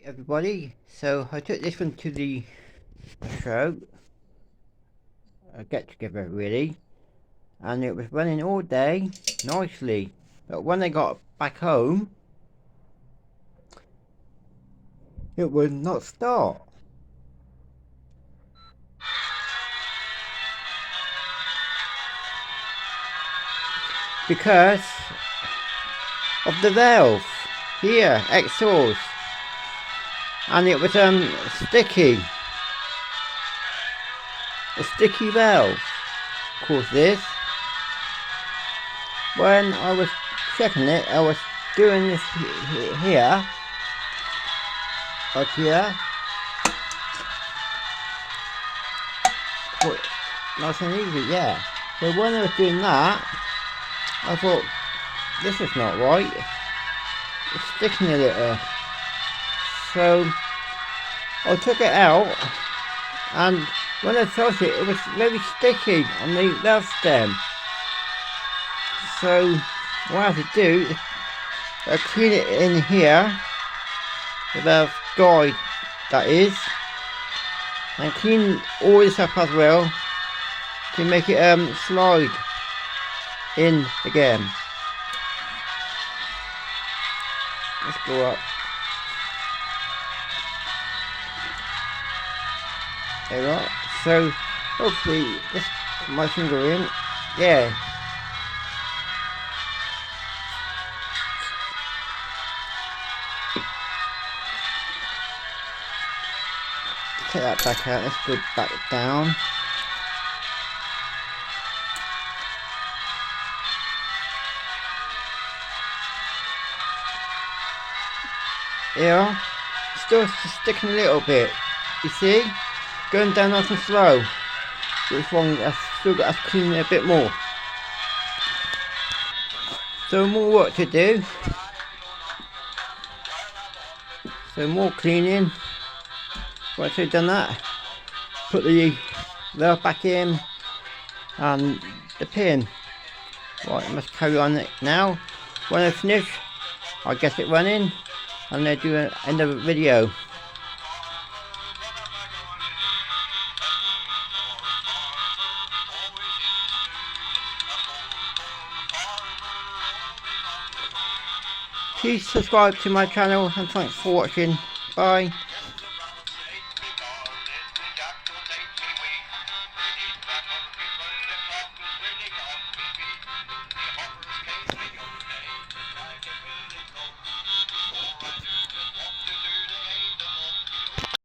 Everybody, so I took this one to the show, a get together really, and it was running all day nicely, but when I got back home it would not start because of the valve here, exhaust, and it was sticky. A sticky valve caused this. When I was checking it, I was doing this here, like here, quite nice and easy, yeah. So when I was doing that, I thought, this is not right, it's sticking a little. So I took it out, and when I felt it, it was very sticky on the valve stem. So what I have to do is I clean it in here, the valve guide that is, and clean all this up as well to make it slide in again. Let's go up. There we are. So hopefully, let's put my finger in. Yeah. Take that back out. Let's go back down. Yeah. Still sticking a little bit. You see? Going down nice and slow. Which one? I've still got to clean it a bit more. So more work to do. So more cleaning. Once we've done that, put the valve back in and the pin. Right, I must carry on it now. When I finish, I'll get it running and then do another video. Please subscribe to my channel and thanks for watching. Bye.